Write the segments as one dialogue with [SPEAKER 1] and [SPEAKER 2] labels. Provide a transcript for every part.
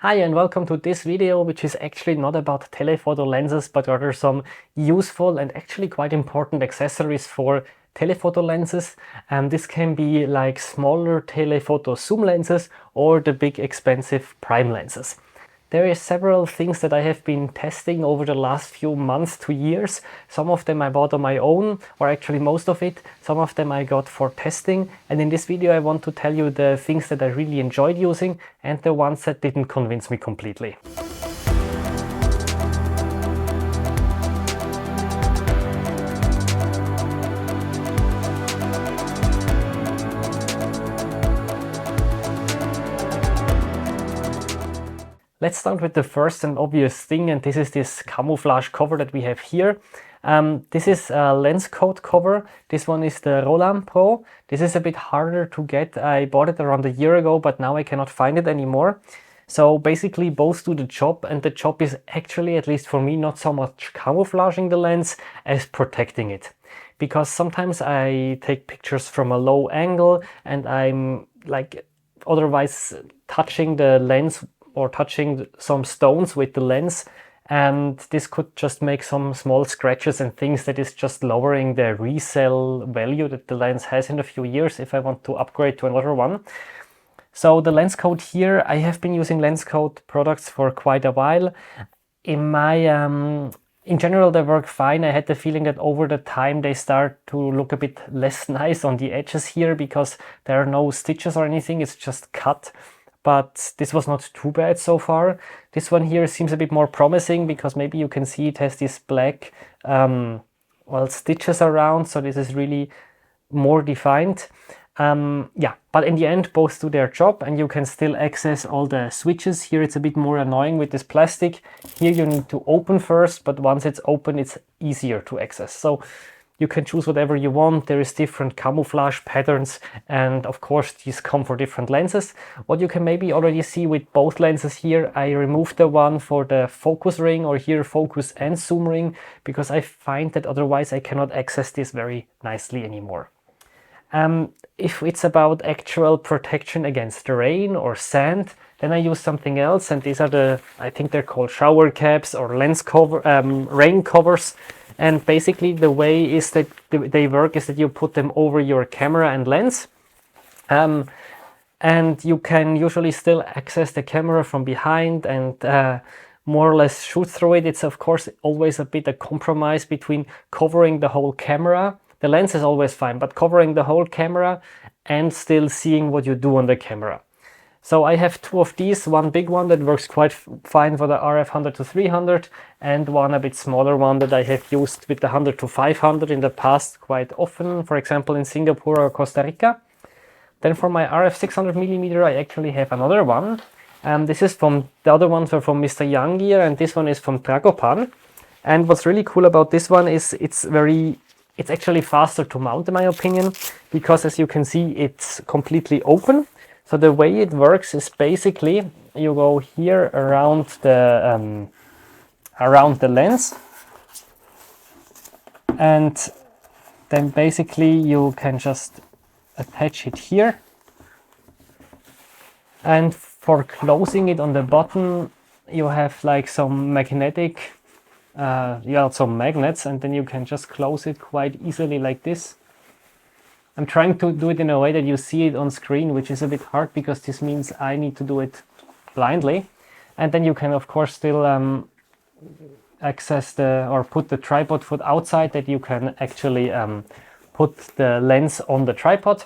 [SPEAKER 1] Hi and welcome to this video, which is actually not about telephoto lenses, but rather some useful and actually quite important accessories for telephoto lenses. This can be like smaller telephoto zoom lenses or the big expensive prime lenses. There are several things that I have been testing over the last few months to years. Some of them I bought on my own, or actually most of it. Some of them I got for testing. And in this video I want to tell you the things that I really enjoyed using and the ones that didn't convince me completely. Let's start with the first and obvious thing, and this is this camouflage cover that we have here. This is a Lenscoat cover. This one is the Roland Pro. This is a bit harder to get. I bought it around a year ago, but now I cannot find it anymore. So basically both do the job, and the job is actually, at least for me, not so much camouflaging the lens as protecting it. Because sometimes I take pictures from a low angle and I'm like otherwise touching the lens or touching some stones with the lens, and this could just make some small scratches and things that is just lowering the resale value that the lens has in a few years if I want to upgrade to another one. So the Lenscoat here, I have been using Lenscoat products for quite a while. In general they work fine. I had the feeling that over the time they start to look a bit less nice on the edges here because there are no stitches or anything, it's just cut. But this was not too bad so far. This one here seems a bit more promising because maybe you can see it has these black stitches around, so this is really more defined. But in the end both do their job and you can still access all the switches. Here it's a bit more annoying with this plastic. Here you need to open first, but once it's open it's easier to access. So you can choose whatever you want. There is different camouflage patterns, and of course these come for different lenses. What you can maybe already see with both lenses here, I removed the one for the focus ring, or here focus and zoom ring, because I find that otherwise I cannot access this very nicely anymore. If it's about actual protection against rain or sand, then I use something else, and these are I think they're called shower caps or lens cover, rain covers. And basically the way is that they work is that you put them over your camera and lens. And you can usually still access the camera from behind and more or less shoot through it. It's of course always a bit a compromise between covering the whole camera. The lens is always fine, but covering the whole camera and still seeing what you do on the camera. So I have two of these, one big one that works quite fine for the RF 100 to 300 and one a bit smaller one that I have used with the 100 to 500 in the past quite often, for example in Singapore or Costa Rica. Then for my RF 600mm I actually have another one. This is from, the other ones are from Mr. Young Gear and this one is from Tragopan. And what's really cool about this one is it's actually faster to mount in my opinion, because as you can see it's completely open. So the way it works is basically you go here around the lens, and then basically you can just attach it here. And for closing it on the bottom, you have like some magnetic, some magnets, and then you can just close it quite easily like this. I'm trying to do it in a way that you see it on screen, which is a bit hard because this means I need to do it blindly. And then you can of course still access or put the tripod foot outside, that you can actually put the lens on the tripod.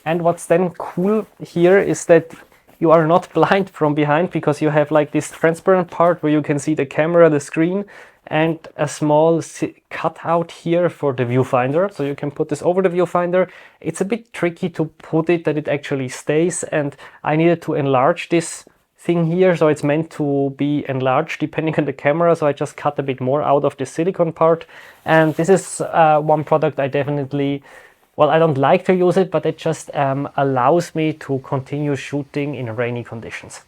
[SPEAKER 1] And what's then cool here is that you are not blind from behind, because you have like this transparent part where you can see the camera, the screen, and a small cutout here for the viewfinder. So you can put this over the viewfinder. It's a bit tricky to put it that it actually stays, and I needed to enlarge this thing here, so it's meant to be enlarged depending on the camera, so I just cut a bit more out of the silicone part. And this is one product I definitely, well, I don't like to use it, but it just allows me to continue shooting in rainy conditions.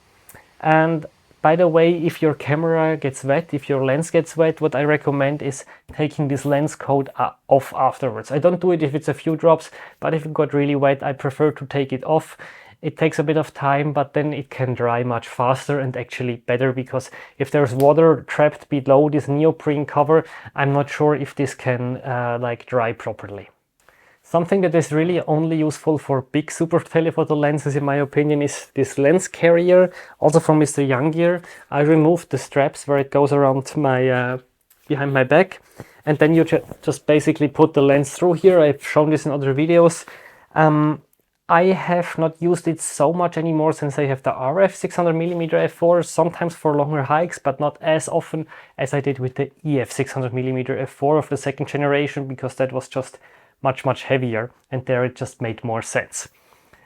[SPEAKER 1] And by the way, if your camera gets wet, if your lens gets wet, what I recommend is taking this Lenscoat off afterwards. I don't do it if it's a few drops, but if it got really wet, I prefer to take it off. it takes a bit of time, but then it can dry much faster and actually better, because if there's water trapped below this neoprene cover, I'm not sure if this can like dry properly. Something that is really only useful for big super telephoto lenses, in my opinion, is this lens carrier, also from Mr. Younggear. I removed the straps where it goes around my behind my back, and then you just basically put the lens through here. I've shown this in other videos. I have not used it so much anymore since I have the RF 600mm f4, sometimes for longer hikes, but not as often as I did with the EF 600mm f4 of the second generation, because that was just much heavier, and there it just made more sense.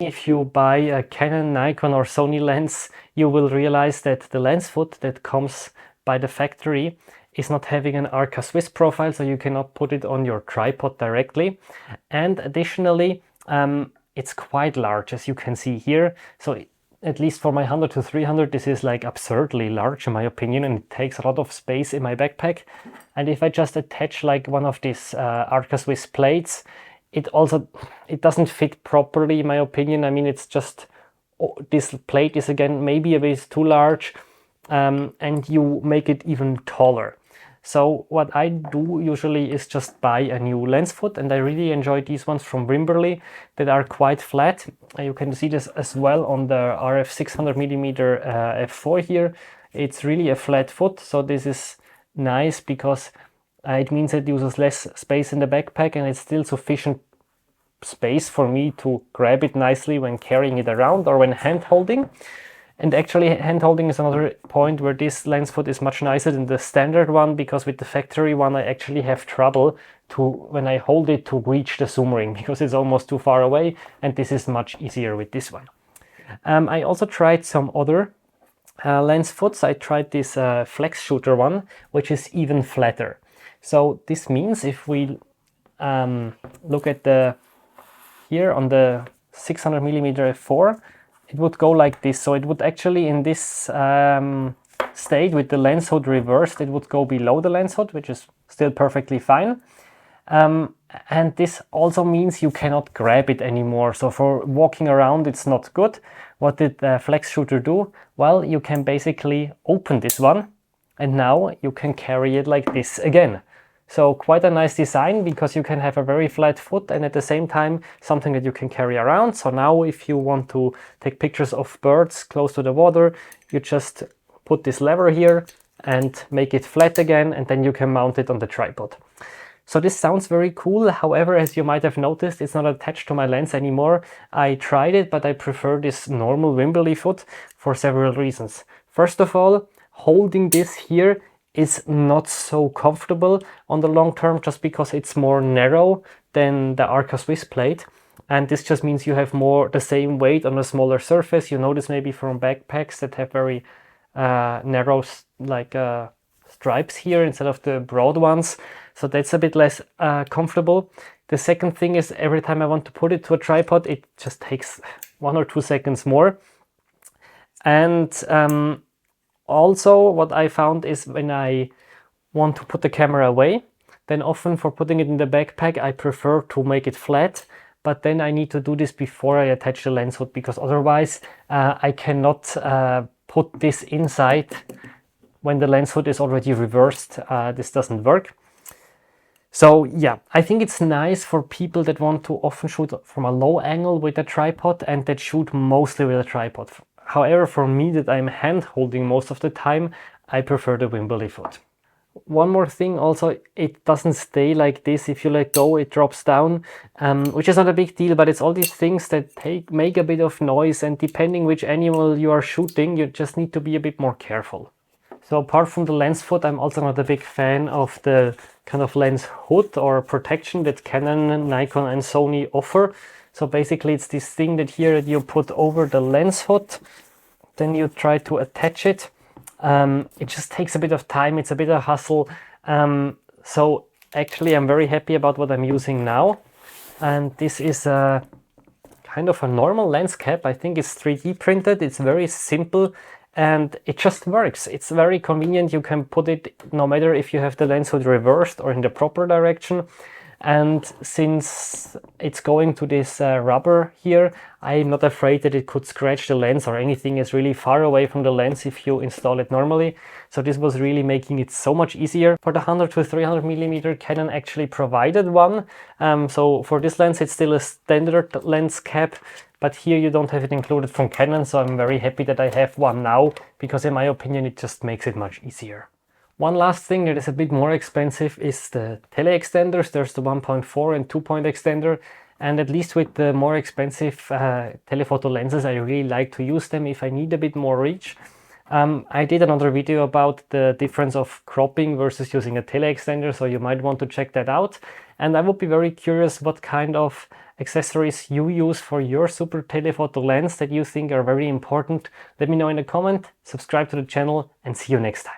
[SPEAKER 1] If you buy a Canon, Nikon or Sony lens, you will realize that the lens foot that comes by the factory is not having an Arca Swiss profile, so you cannot put it on your tripod directly. And additionally, it's quite large, as you can see here. So at least for my 100 to 300, this is like absurdly large in my opinion, and it takes a lot of space in my backpack. And if I just attach like one of these Arca Swiss plates, it doesn't fit properly in my opinion. I mean, it's just, this plate is again maybe a bit too large, and you make it even taller. So what I do usually is just buy a new lens foot, and I really enjoy these ones from Wimberley that are quite flat. You can see this as well on the RF 600mm f4 here. It's really a flat foot, so this is nice because it means it uses less space in the backpack, and it's still sufficient space for me to grab it nicely when carrying it around or when hand holding. And actually, hand holding is another point where this lens foot is much nicer than the standard one, because with the factory one I actually have trouble when I hold it to reach the zoom ring, because it's almost too far away, and this is much easier with this one. I also tried some other lens foots. I tried this flex shooter one, which is even flatter. So this means if we look at here on the 600mm f4, it would go like this. So it would actually, in this state with the lens hood reversed, it would go below the lens hood, which is still perfectly fine. And this also means you cannot grab it anymore. So for walking around, it's not good. What did the flex shooter do? Well, you can basically open this one, and now you can carry it like this again. So quite a nice design, because you can have a very flat foot and at the same time something that you can carry around. So now if you want to take pictures of birds close to the water, you just put this lever here and make it flat again, and then you can mount it on the tripod. So this sounds very cool. However, as you might have noticed, it's not attached to my lens anymore. I tried it, but I prefer this normal Wimberley foot for several reasons. First of all, holding this here is not so comfortable on the long term, just because it's more narrow than the Arca Swiss plate, and this just means you have more the same weight on a smaller surface. You know this maybe from backpacks that have very narrow stripes here instead of the broad ones, so that's a bit less comfortable. The second thing is, every time I want to put it to a tripod, it just takes 1 or 2 seconds more. And also, what I found is when I want to put the camera away, then often for putting it in the backpack, I prefer to make it flat, but then I need to do this before I attach the lens hood, because otherwise I cannot put this inside when the lens hood is already reversed. This doesn't work. So yeah, I think it's nice for people that want to often shoot from a low angle with a tripod and that shoot mostly with a tripod. However, for me that I'm hand holding most of the time, I prefer the Wimberley foot. One more thing also, it doesn't stay like this. If you let go, it drops down, which is not a big deal, but it's all these things that make a bit of noise, and depending which animal you are shooting, you just need to be a bit more careful. So apart from the lens foot, I'm also not a big fan of the kind of lens hood or protection that Canon, Nikon and Sony offer. So basically it's this thing that you put over the lens hood, then you try to attach it. It just takes a bit of time, it's a bit of hassle. So actually I'm very happy about what I'm using now. And this is a kind of a normal lens cap. I think it's 3D printed, it's very simple and it just works. It's very convenient. You can put it no matter if you have the lens hood reversed or in the proper direction. And since it's going to this rubber here, I'm not afraid that it could scratch the lens or anything is really far away from the lens if you install it normally. So this was really making it so much easier. For the 100 to 300 millimeter, Canon actually provided one. So for this lens, it's still a standard lens cap, but here you don't have it included from Canon. So I'm very happy that I have one now, because in my opinion, it just makes it much easier. One last thing that is a bit more expensive is the tele extenders. There's the 1.4 and 2-point extender. And at least with the more expensive telephoto lenses, I really like to use them if I need a bit more reach. I did another video about the difference of cropping versus using a tele extender, so you might want to check that out. And I would be very curious what kind of accessories you use for your super telephoto lens that you think are very important. Let me know in a comment, subscribe to the channel, and see you next time.